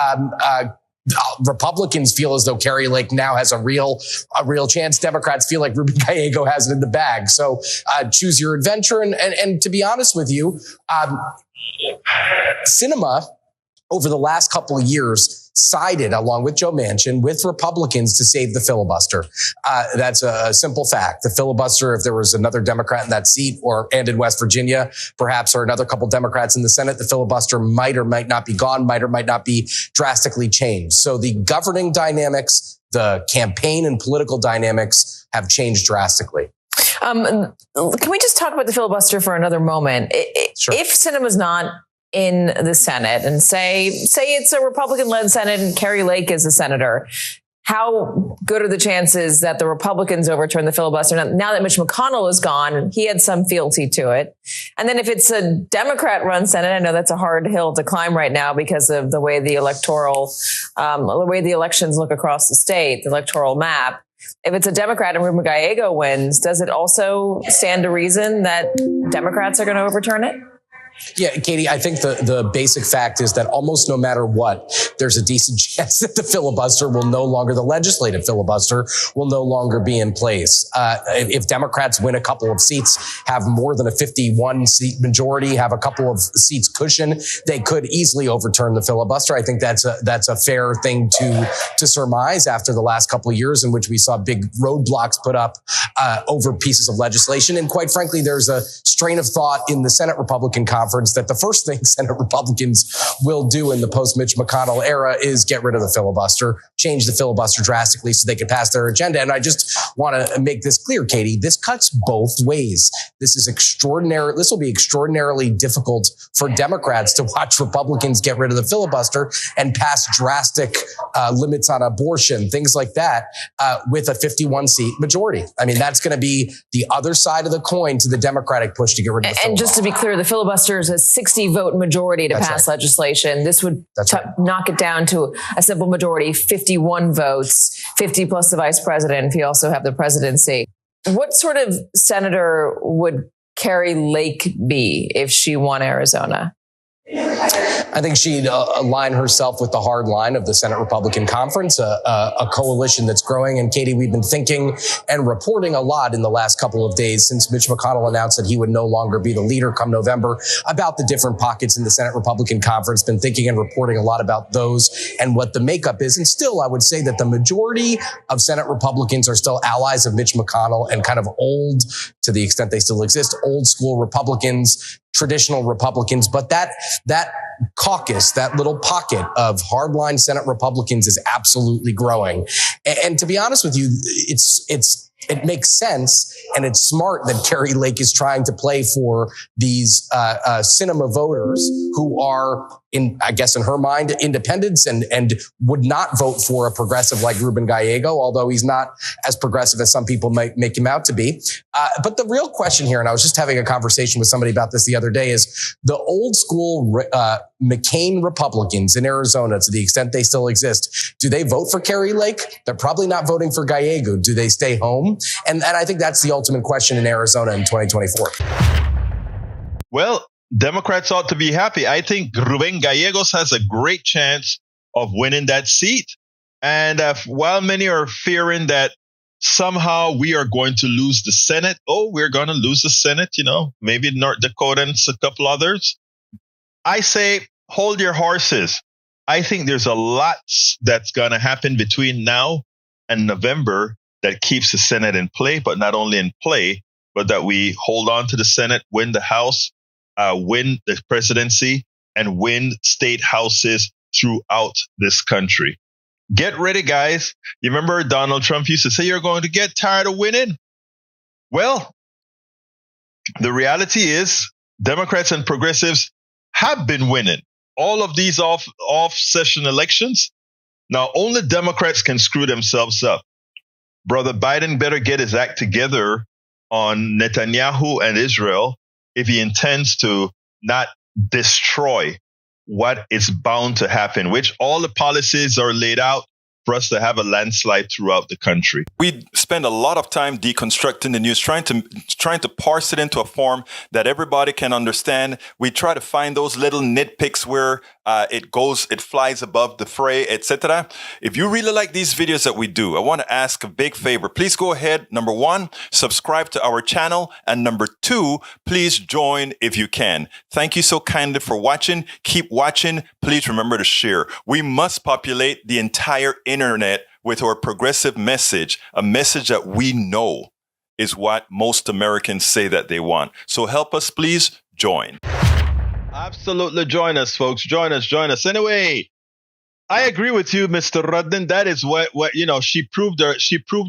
Republicans feel as though Kari Lake now has a real chance. Democrats feel like Ruben Gallego has it in the bag. So choose your adventure. And to be honest with you, Sinema, over the last couple of years, sided, along with Joe Manchin, with Republicans to save the filibuster. That's a simple fact. The filibuster, if there was another Democrat in that seat and in West Virginia, perhaps, or another couple Democrats in the Senate, the filibuster might or might not be gone, might or might not be drastically changed. So the governing dynamics, the campaign and political dynamics have changed drastically. Can we just talk about the filibuster for another moment? Sure. If Sinema's not in the Senate and say it's a Republican-led Senate and Kari Lake is a senator, how good are the chances that the Republicans overturn the filibuster? Now that Mitch McConnell is gone, he had some fealty to it. And then if it's a Democrat-run Senate, I know that's a hard hill to climb right now because of the way the elections look across the state, the electoral map. If it's a Democrat and Ruben Gallego wins, does it also stand to reason that Democrats are going to overturn it? Yeah, Katie, I think the basic fact is that almost no matter what, there's a decent chance that the legislative filibuster will no longer be in place. If Democrats win a couple of seats, have more than a 51 seat majority, have a couple of seats cushion, they could easily overturn the filibuster. I think that's a fair thing to surmise after the last couple of years in which we saw big roadblocks put up over pieces of legislation. And quite frankly, there's a strain of thought in the Senate Republican conference that the first thing Senate Republicans will do in the post-Mitch McConnell era is get rid of the filibuster, change the filibuster drastically so they can pass their agenda. And I just want to make this clear, Katie, this cuts both ways. This will be extraordinarily difficult for Democrats to watch Republicans get rid of the filibuster and pass drastic limits on abortion, things like that, with a 51 seat majority. I mean, that's going to be the other side of the coin to the Democratic push to get rid of the filibuster. And just to be clear, the filibuster is a 60 vote majority to pass legislation. This would knock it down to a simple majority, 51 votes, 50 plus the vice president if you also have the presidency. What sort of senator would Kari Lake be if she won Arizona? I think she'd align herself with the hard line of the Senate Republican Conference, a coalition that's growing. And Katie, we've been thinking and reporting a lot in the last couple of days since Mitch McConnell announced that he would no longer be the leader come November about the different pockets in the Senate Republican Conference, been thinking and reporting a lot about those and what the makeup is. And still, I would say that the majority of Senate Republicans are still allies of Mitch McConnell and kind of old, to the extent they still exist, old school Republicans, traditional Republicans. But that caucus, that little pocket of hardline Senate Republicans is absolutely growing. And to be honest with you, it makes sense and it's smart that Kari Lake is trying to play for these Sinema voters who are, in her mind, independents and would not vote for a progressive like Ruben Gallego, although he's not as progressive as some people might make him out to be. But the real question here, and I was just having a conversation with somebody about this the other day, is the old school McCain Republicans in Arizona, to the extent they still exist, do they vote for Kari Lake? They're probably not voting for Gallego. Do they stay home? And I think that's the ultimate question in Arizona in 2024. Well, Democrats ought to be happy. I think Ruben Gallegos has a great chance of winning that seat. And while many are fearing that somehow we are going to lose the Senate, we're going to lose the Senate, maybe North Dakota and a couple others, I say, hold your horses. I think there's a lot that's going to happen between now and November that keeps the Senate in play, but not only in play, but that we hold on to the Senate, win the House, win the presidency, and win state houses throughout this country. Get ready, guys. You remember Donald Trump used to say you're going to get tired of winning? Well, the reality is Democrats and progressives have been winning all of these off-session elections. Now, only Democrats can screw themselves up. Brother Biden better get his act together on Netanyahu and Israel if he intends to not destroy what is bound to happen, which all the policies are laid out for us to have a landslide throughout the country. We spend a lot of time deconstructing the news, trying to parse it into a form that everybody can understand. We try to find those little nitpicks where it flies above the fray, etc. If you really like these videos that we do, I want to ask a big favor. Please go ahead. Number 1, subscribe to our channel. And number 2, please join if you can. Thank you so kindly for watching. Keep watching. Please remember to share. We must populate the entire internet with our progressive message, a message that we know is what most Americans say that they want. So help us, please join. Absolutely. Join us, folks. Join us. Anyway, I agree with you, Mr. Rudden. That is what she proved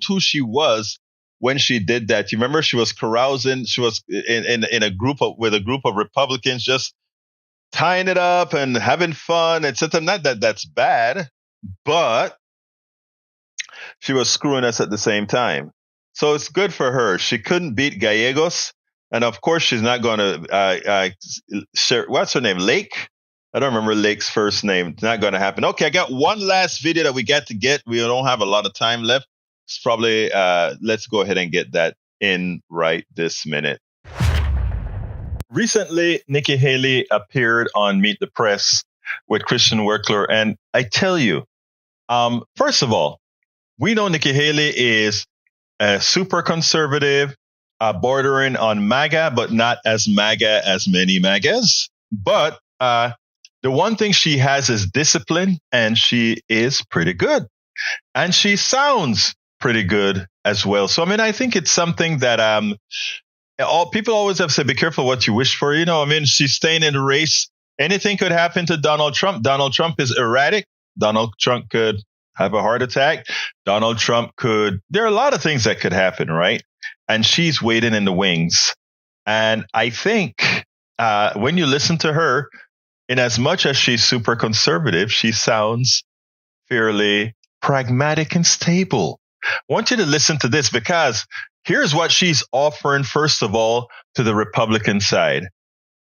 who she was when she did that. You remember she was carousing. She was in a group with a group of Republicans just tying it up and having fun, etc. Not that that's bad, but she was screwing us at the same time. So it's good for her. She couldn't beat Gallegos. And of course, she's not going to share. What's her name? Lake? I don't remember Lake's first name. It's not going to happen. Okay, I got one last video that we got to get. We don't have a lot of time left. It's probably, let's go ahead and get that in right this minute. Recently, Nikki Haley appeared on Meet the Press with Christian Werkler. And I tell you, first of all, we know Nikki Haley is a super conservative, bordering on MAGA, but not as MAGA as many MAGAs. But the one thing she has is discipline, and she is pretty good. And she sounds pretty good as well. So, I mean, I think it's something that people always have said, be careful what you wish for. You know, I mean, she's staying in the race. Anything could happen to Donald Trump. Donald Trump is erratic. Donald Trump could have a heart attack. Donald Trump there are a lot of things that could happen, right? And she's waiting in the wings. And I think when you listen to her, in as much as she's super conservative, she sounds fairly pragmatic and stable. I want you to listen to this, because here's what she's offering, first of all, to the Republican side.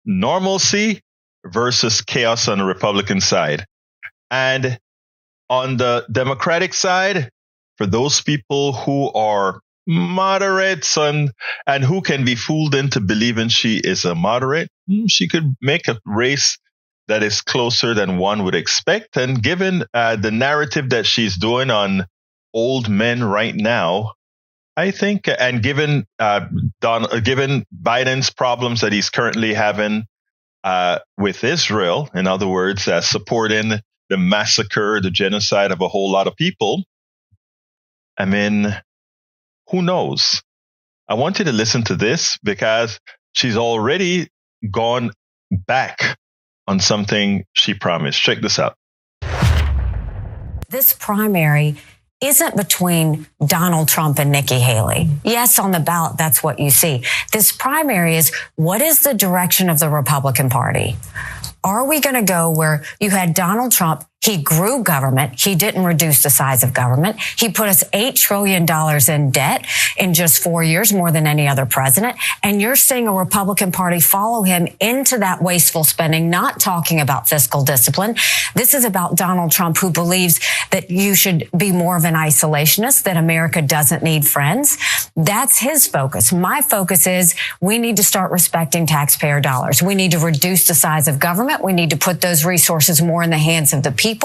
Normalcy versus chaos on the Republican side. And on the Democratic side, for those people who are moderates and who can be fooled into believing she is a moderate, she could make a race that is closer than one would expect. And given the narrative that she's doing on old men right now, I think, and given Biden's problems that he's currently having with Israel, in other words, supporting the massacre, the genocide of a whole lot of people, I mean, who knows? I want you to listen to this, because she's already gone back on something she promised. Check this out. This primary isn't between Donald Trump and Nikki Haley. Yes, on the ballot, that's what you see. This primary is, what is the direction of the Republican Party? Are we going to go where you had Donald Trump? He grew government. He didn't reduce the size of government. He put us $8 trillion in debt in just 4 years, more than any other president. And you're seeing a Republican Party follow him into that wasteful spending, not talking about fiscal discipline. This is about Donald Trump, who believes that you should be more of an isolationist, that America doesn't need friends. That's his focus. My focus is, we need to start respecting taxpayer dollars. We need to reduce the size of government. We need to put those resources more in the hands of the people.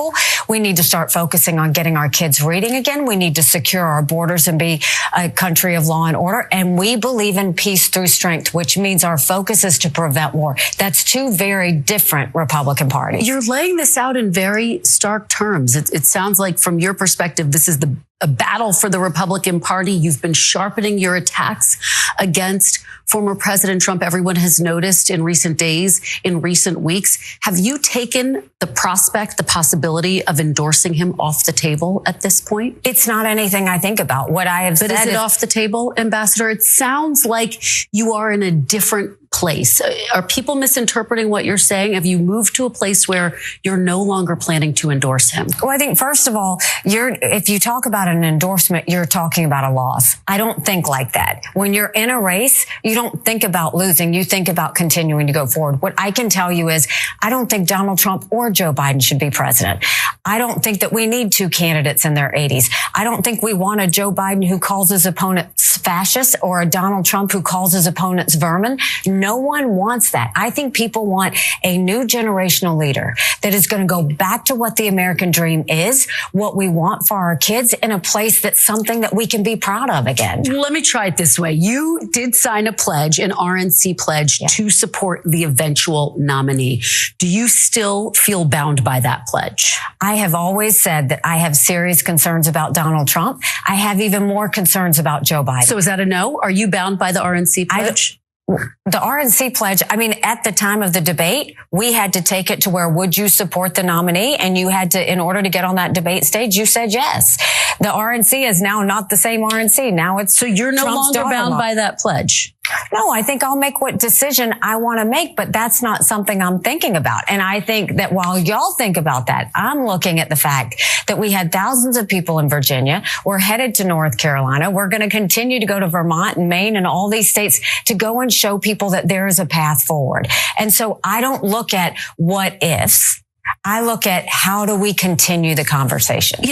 We need to start focusing on getting our kids reading again. We need to secure our borders and be a country of law and order. And we believe in peace through strength, which means our focus is to prevent war. That's two very different Republican parties. You're laying this out in very stark terms. It sounds like, from your perspective, this is a battle for the Republican Party. You've been sharpening your attacks against former President Trump. Everyone has noticed in recent days, in recent weeks. Have you taken the prospect, the possibility of endorsing him off the table at this point? It's not anything I think about. What I have said is it off the table, Ambassador? It sounds like you are in a different place. Are people misinterpreting what you're saying? Have you moved to a place where you're no longer planning to endorse him? Well, I think, first of all, if you talk about an endorsement, you're talking about a loss. I don't think like that. When you're in a race, you don't think about losing. You think about continuing to go forward. What I can tell you is, I don't think Donald Trump or Joe Biden should be president. I don't think that we need two candidates in their 80s. I don't think we want a Joe Biden who calls his opponents fascists, or a Donald Trump who calls his opponents vermin. No one wants that. I think people want a new generational leader that is going to go back to what the American dream is, what we want for our kids, in a place that's something that we can be proud of again. Let me try it this way. You did sign a pledge, an RNC pledge, to support the eventual nominee. Do you still feel bound by that pledge? I have always said that I have serious concerns about Donald Trump. I have even more concerns about Joe Biden. So is that a no? Are you bound by the RNC pledge? The RNC pledge, I mean, at the time of the debate, we had to take it to where, would you support the nominee? And you had to, in order to get on that debate stage, you said yes. The RNC is now not the same RNC. Now it's So you're no Trump's longer bound by that pledge? No, I think I'll make what decision I want to make, but that's not something I'm thinking about. And I think that while y'all think about that, I'm looking at the fact that we had thousands of people in Virginia. We're headed to North Carolina. We're going to continue to go to Vermont and Maine and all these states to go and show people that there is a path forward. And so I don't look at what ifs. I look at how do we continue the conversation.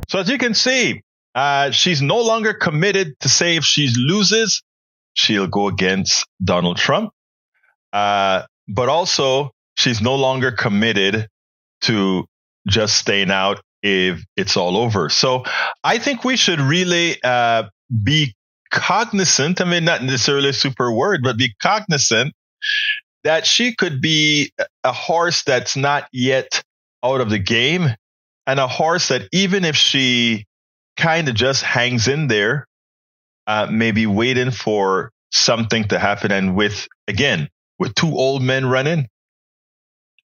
So as you can see, she's no longer committed to say if she loses, she'll go against Donald Trump. But also, she's no longer committed to just staying out if it's all over. So I think we should really be cognizant. I mean, not necessarily a super word, but be cognizant that she could be a horse that's not yet out of the game, and a horse that even if she kind of just hangs in there, maybe waiting for something to happen. And with two old men running,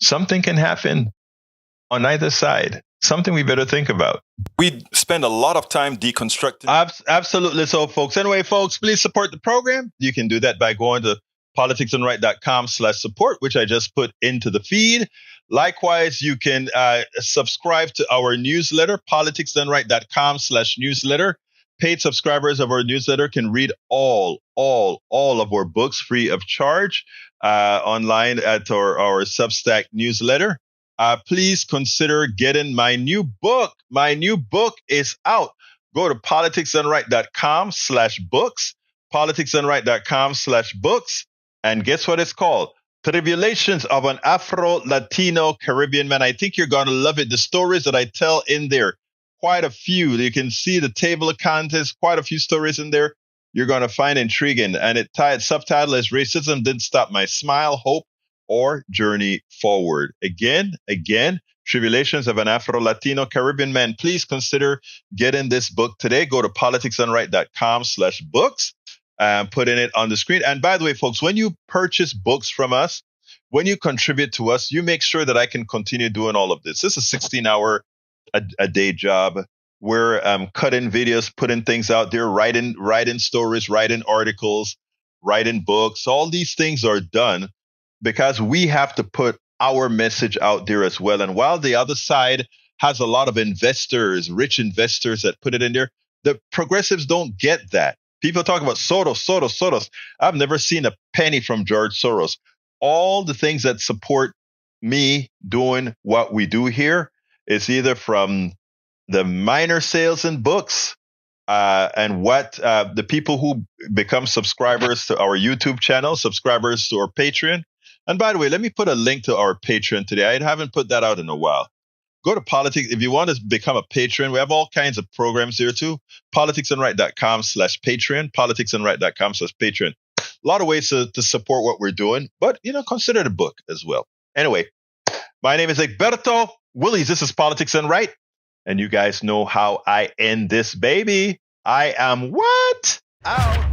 something can happen on either side. Something we better think about. We spend a lot of time deconstructing. Absolutely so, folks. Anyway, folks, please support the program. You can do that by going to politicsdoneright.com/support, which I just put into the feed. Likewise, you can subscribe to our newsletter, politicsdoneright.com/newsletter. Paid subscribers of our newsletter can read all of our books free of charge online at our Substack newsletter. Please consider getting my new book. My new book is out. Go to politicsdoneright.com/books, politicsdoneright.com/books, and guess what it's called? Tribulations of an Afro-Latino Caribbean Man. I think you're going to love it. The stories that I tell in there, quite a few. You can see the table of contents, quite a few stories in there you're going to find intriguing. And subtitle is Racism Didn't Stop My Smile, Hope, or Journey Forward. Again, Tribulations of an Afro-Latino Caribbean Man. Please consider getting this book today. Go to politicsdoneright.com/books and putting it on the screen. And by the way, folks, when you purchase books from us, when you contribute to us, you make sure that I can continue doing all of this. This is a 16-hour a day job. We're cutting videos, putting things out there, writing stories, writing articles, writing books. All these things are done because we have to put our message out there as well. And while the other side has a lot of investors, rich investors that put it in there, the progressives don't get that. People talk about Soros. I've never seen a penny from George Soros. All the things that support me doing what we do here is either from the minor sales in books and what the people who become subscribers to our YouTube channel, subscribers to our Patreon. And by the way, let me put a link to our Patreon today. I haven't put that out in a while. Go to Politics. If you want to become a patron, we have all kinds of programs here too. politicsdoneright.com/Patreon, politicsdoneright.com/Patreon. A lot of ways to support what we're doing, but, consider the book as well. Anyway, my name is Egberto Willies. This is Politics Done Right. And you guys know how I end this baby. I am what? Out.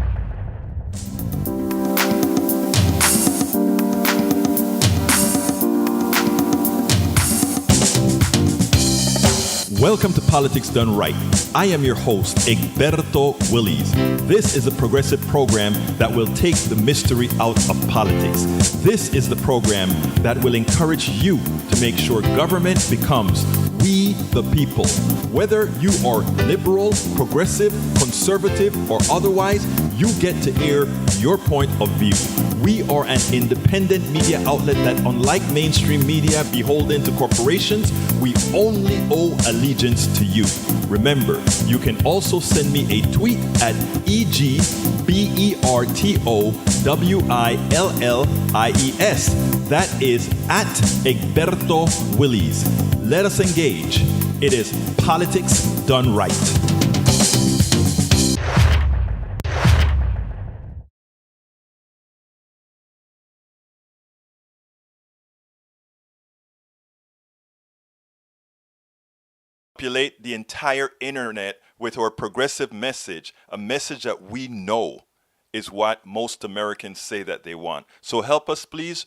Welcome to Politics Done Right. I am your host, Egberto Willies. This is a progressive program that will take the mystery out of politics. This is the program that will encourage you to make sure government becomes we the people. Whether you are liberal, progressive, conservative, or otherwise, you get to air your point of view. We are an independent media outlet that, unlike mainstream media beholden to corporations, we only owe allegiance to you. Remember, you can also send me a tweet at EGBERTOWILLIES. That is at Egberto Willies. Let us engage. It is Politics Done Right. Populate the entire internet with our progressive message, a message that we know is what most Americans say that they want. So help us, please.